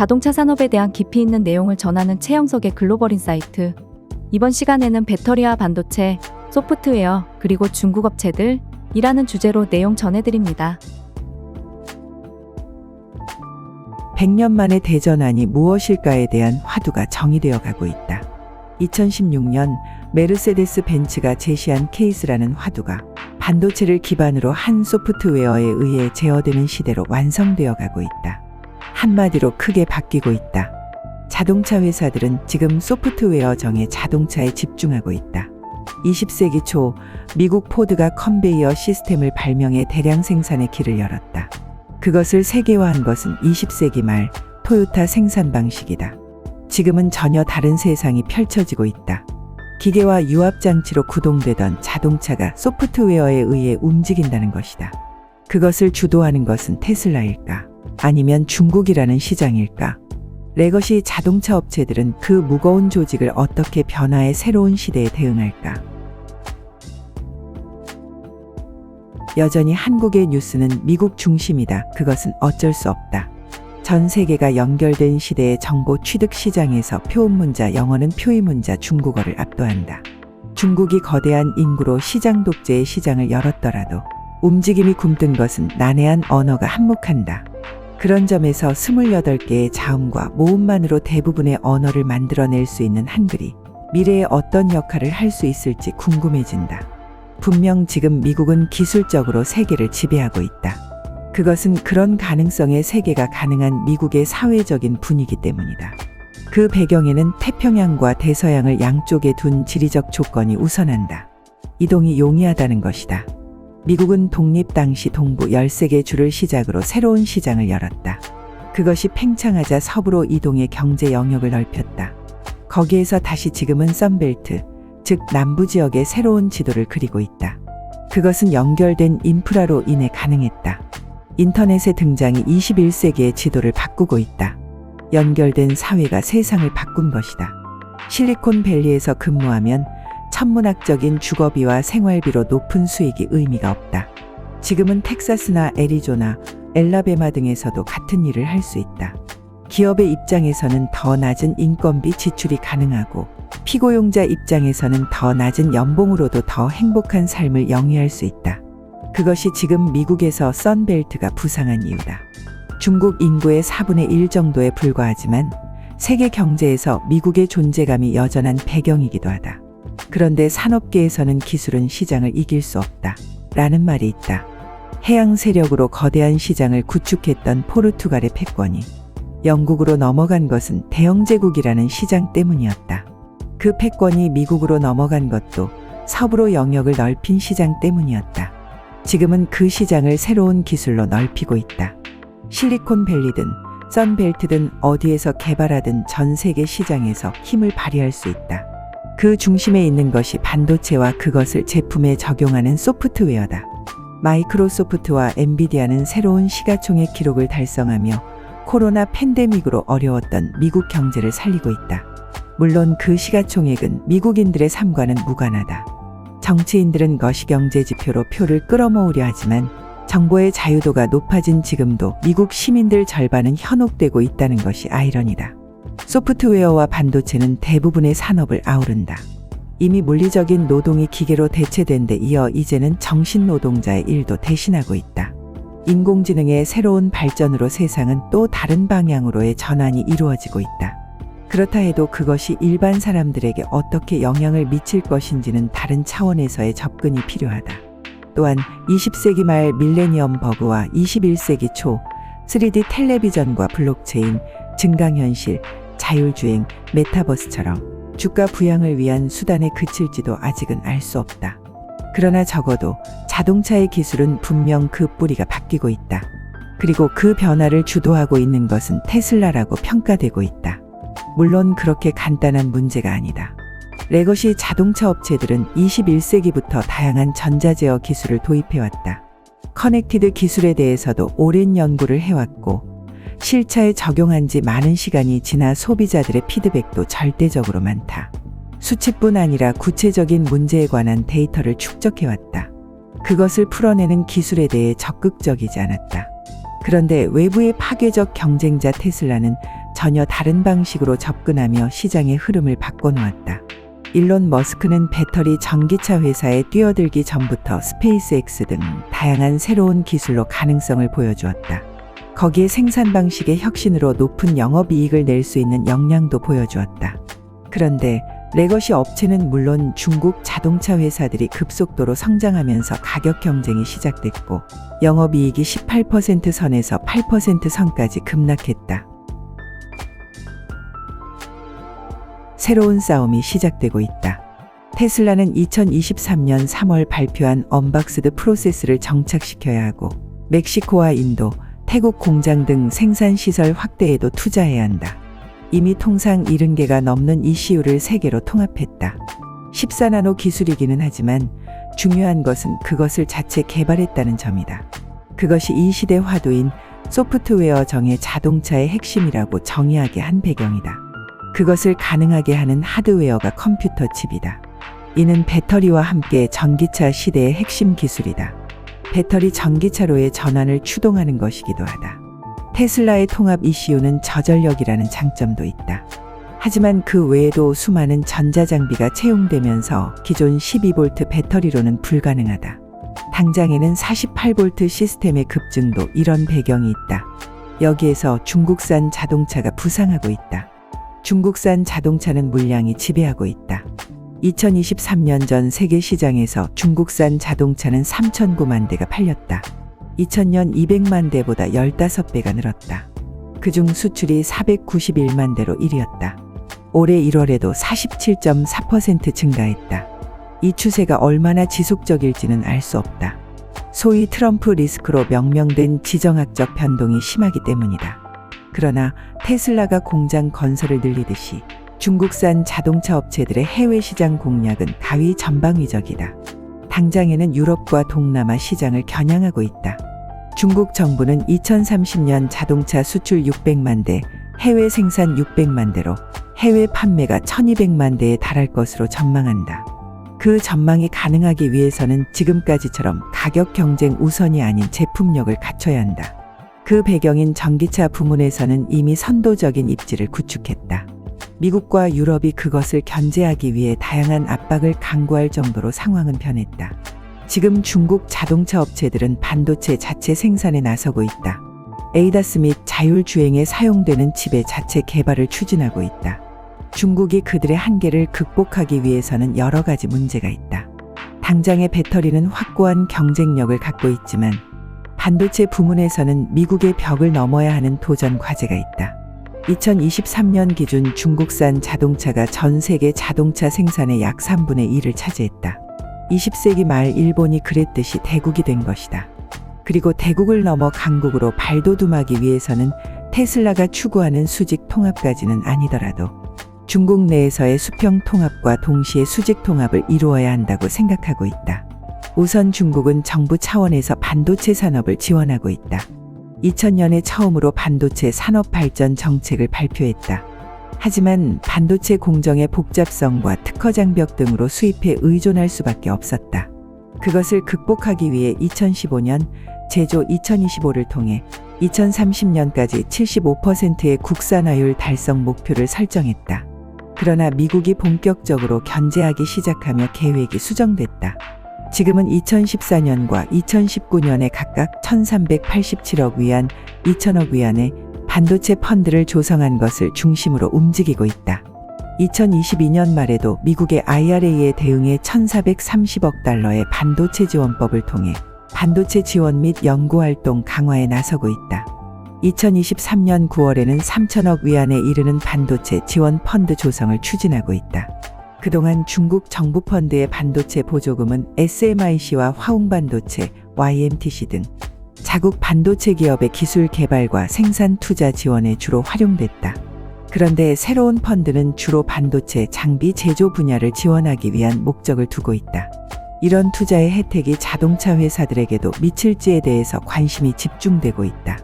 자동차 산업에 대한 깊이 있는 내용을 전하는 최영석의 글로벌 인사이트. 이번 시간에는 배터리와 반도체, 소프트웨어, 그리고 중국 업체들이라는 주제로 내용 전해드립니다. 100년 만에 대전환이 무엇일까에 대한 화두가 정의되어 가고 있다. 2016년 메르세데스 벤츠가 제시한 케이스라는 화두가 반도체를 기반으로 한 소프트웨어에 의해 제어되는 시대로 완성되어 가고 있다. 한마디로 크게 바뀌고 있다. 자동차 회사들은 지금 소프트웨어 정의 자동차에 집중하고 있다. 20세기 초 미국 포드가 컨베이어 시스템을 발명해 대량 생산의 길을 열었다. 그것을 세계화한 것은 20세기 말 토요타 생산 방식이다. 지금은 전혀 다른 세상이 펼쳐지고 있다. 기계와 유압장치로 구동되던 자동차가 소프트웨어에 의해 움직인다는 것이다. 그것을 주도하는 것은 테슬라일까? 아니면 중국이라는 시장일까? 레거시 자동차 업체들은 그 무거운 조직을 어떻게 변화해 새로운 시대에 대응할까? 여전히 한국의 뉴스는 미국 중심이다. 그것은 어쩔 수 없다. 전 세계가 연결된 시대의 정보 취득 시장에서 표음문자 영어는 표의문자 중국어를 압도한다. 중국이 거대한 인구로 시장 독재의 시장을 열었더라도 움직임이 굼뜬 것은 난해한 언어가 한몫한다. 그런 점에서 28개의 자음과 모음만으로 대부분의 언어를 만들어낼 수 있는 한글이 미래에 어떤 역할을 할 수 있을지 궁금해진다. 분명 지금 미국은 기술적으로 세계를 지배하고 있다. 그것은 그런 가능성의 세계가 가능한 미국의 사회적인 분위기 때문이다. 그 배경에는 태평양과 대서양을 양쪽에 둔 지리적 조건이 우선한다. 이동이 용이하다는 것이다. 미국은 독립 당시 동부 13개 주를 시작으로 새로운 시장을 열었다. 그것이 팽창하자 서부로 이동의 경제 영역을 넓혔다. 거기에서 다시 지금은 선벨트, 즉 남부 지역의 새로운 지도를 그리고 있다. 그것은 연결된 인프라로 인해 가능했다. 인터넷의 등장이 21세기의 지도를 바꾸고 있다. 연결된 사회가 세상을 바꾼 것이다. 실리콘밸리에서 근무하면 천문학적인 주거비와 생활비로 높은 수익이 의미가 없다. 지금은 텍사스나 애리조나, 엘라베마 등에서도 같은 일을 할 수 있다. 기업의 입장에서는 더 낮은 인건비 지출이 가능하고 피고용자 입장에서는 더 낮은 연봉으로도 더 행복한 삶을 영위할 수 있다. 그것이 지금 미국에서 선벨트가 부상한 이유다. 중국 인구의 4분의 1 정도에 불과하지만 세계 경제에서 미국의 존재감이 여전한 배경이기도 하다. 그런데 산업계에서는 기술은 시장을 이길 수 없다. 라는 말이 있다. 해양 세력으로 거대한 시장을 구축했던 포르투갈의 패권이 영국으로 넘어간 것은 대영제국이라는 시장 때문이었다. 그 패권이 미국으로 넘어간 것도 서부로 영역을 넓힌 시장 때문이었다. 지금은 그 시장을 새로운 기술로 넓히고 있다. 실리콘밸리든 선벨트든 어디에서 개발하든 전 세계 시장에서 힘을 발휘할 수 있다. 그 중심에 있는 것이 반도체와 그것을 제품에 적용하는 소프트웨어다. 마이크로소프트와 엔비디아는 새로운 시가총액 기록을 달성하며 코로나 팬데믹으로 어려웠던 미국 경제를 살리고 있다. 물론 그 시가총액은 미국인들의 삶과는 무관하다. 정치인들은 거시경제 지표로 표를 끌어모으려 하지만 정보의 자유도가 높아진 지금도 미국 시민들 절반은 현혹되고 있다는 것이 아이러니다. 소프트웨어와 반도체는 대부분의 산업을 아우른다. 이미 물리적인 노동이 기계로 대체된 데 이어 이제는 정신노동자의 일도 대신하고 있다. 인공지능의 새로운 발전으로 세상은 또 다른 방향으로의 전환이 이루어지고 있다. 그렇다 해도 그것이 일반 사람들에게 어떻게 영향을 미칠 것인지는 다른 차원에서의 접근이 필요하다. 또한 20세기 말 밀레니엄 버그와 21세기 초 3D 텔레비전과 블록체인, 증강현실, 자율주행, 메타버스처럼 주가 부양을 위한 수단에 그칠지도 아직은 알 수 없다. 그러나 적어도 자동차의 기술은 분명 그 뿌리가 바뀌고 있다. 그리고 그 변화를 주도하고 있는 것은 테슬라라고 평가되고 있다. 물론 그렇게 간단한 문제가 아니다. 레거시 자동차 업체들은 21세기부터 다양한 전자제어 기술을 도입해왔다. 커넥티드 기술에 대해서도 오랜 연구를 해왔고 실차에 적용한 지 많은 시간이 지나 소비자들의 피드백도 절대적으로 많다. 수치뿐 아니라 구체적인 문제에 관한 데이터를 축적해왔다. 그것을 풀어내는 기술에 대해 적극적이지 않았다. 그런데 외부의 파괴적 경쟁자 테슬라는 전혀 다른 방식으로 접근하며 시장의 흐름을 바꿔놓았다. 일론 머스크는 배터리 전기차 회사에 뛰어들기 전부터 스페이스X 등 다양한 새로운 기술로 가능성을 보여주었다. 거기에 생산 방식의 혁신으로 높은 영업이익을 낼 수 있는 역량도 보여주었다. 그런데 레거시 업체는 물론 중국 자동차 회사들이 급속도로 성장하면서 가격 경쟁이 시작됐고 영업이익이 18% 선에서 8% 선까지 급락했다. 새로운 싸움이 시작되고 있다. 테슬라는 2023년 3월 발표한 언박스드 프로세스를 정착시켜야 하고 멕시코와 인도, 태국 공장 등 생산 시설 확대에도 투자해야 한다. 이미 통상 70개가 넘는 ECU를 세계로 통합했다. 14나노 기술이기는 하지만 중요한 것은 그것을 자체 개발했다는 점이다. 그것이 이 시대 화두인 소프트웨어 정의 자동차의 핵심이라고 정의하게 한 배경이다. 그것을 가능하게 하는 하드웨어가 컴퓨터 칩이다. 이는 배터리와 함께 전기차 시대의 핵심 기술이다. 배터리 전기차로의 전환을 추동하는 것이기도 하다. 테슬라의 통합 ECU는 저전력이라는 장점도 있다. 하지만 그 외에도 수많은 전자장비가 채용되면서 기존 12V 배터리로는 불가능하다. 당장에는 48V 시스템의 급증도 이런 배경이 있다. 여기에서 중국산 자동차가 부상하고 있다. 중국산 자동차는 물량이 지배하고 있다. 2023년 전 세계 시장에서 중국산 자동차는 3,009만 대가 팔렸다. 2000년 200만 대보다 15배가 늘었다. 그중 수출이 491만 대로 1위였다. 올해 1월에도 47.4% 증가했다. 이 추세가 얼마나 지속적일지는 알 수 없다. 소위 트럼프 리스크로 명명된 지정학적 변동이 심하기 때문이다. 그러나 테슬라가 공장 건설을 늘리듯이 중국산 자동차 업체들의 해외 시장 공략은 가히 전방위적이다. 당장에는 유럽과 동남아 시장을 겨냥하고 있다. 중국 정부는 2030년 자동차 수출 600만 대, 해외 생산 600만 대로 해외 판매가 1200만 대에 달할 것으로 전망한다. 그 전망이 가능하기 위해서는 지금까지처럼 가격 경쟁 우선이 아닌 제품력을 갖춰야 한다. 그 배경인 전기차 부문에서는 이미 선도적인 입지를 구축했다. 미국과 유럽이 그것을 견제하기 위해 다양한 압박을 강구할 정도로 상황은 변했다. 지금 중국 자동차 업체들은 반도체 자체 생산에 나서고 있다. 에이다스 및 자율주행에 사용되는 칩의 자체 개발을 추진하고 있다. 중국이 그들의 한계를 극복하기 위해서는 여러 가지 문제가 있다. 당장의 배터리는 확고한 경쟁력을 갖고 있지만 반도체 부문에서는 미국의 벽을 넘어야 하는 도전 과제가 있다. 2023년 기준 중국산 자동차가 전 세계 자동차 생산의 약 3분의 1을 차지했다. 20세기 말 일본이 그랬듯이 대국이 된 것이다. 그리고 대국을 넘어 강국으로 발돋움하기 위해서는 테슬라가 추구하는 수직 통합까지는 아니더라도 중국 내에서의 수평 통합과 동시에 수직 통합을 이루어야 한다고 생각하고 있다. 우선 중국은 정부 차원에서 반도체 산업을 지원하고 있다. 2000년에 처음으로 반도체 산업 발전 정책을 발표했다. 하지만 반도체 공정의 복잡성과 특허 장벽 등으로 수입에 의존할 수밖에 없었다. 그것을 극복하기 위해 2015년 제조 2025를 통해 2030년까지 75%의 국산화율 달성 목표를 설정했다. 그러나 미국이 본격적으로 견제하기 시작하며 계획이 수정됐다. 지금은 2014년과 2019년에 각각 1387억 위안, 2000억 위안의 반도체 펀드를 조성한 것을 중심으로 움직이고 있다. 2022년 말에도 미국의 IRA에 대응해 1430억 달러의 반도체 지원법을 통해 반도체 지원 및 연구활동 강화에 나서고 있다. 2023년 9월에는 3천억 위안에 이르는 반도체 지원 펀드 조성을 추진하고 있다. 그동안 중국 정부 펀드의 반도체 보조금은 SMIC와 화웅반도체, YMTC 등 자국 반도체 기업의 기술 개발과 생산 투자 지원에 주로 활용됐다. 그런데 새로운 펀드는 주로 반도체 장비 제조 분야를 지원하기 위한 목적을 두고 있다. 이런 투자의 혜택이 자동차 회사들에게도 미칠지에 대해서 관심이 집중되고 있다.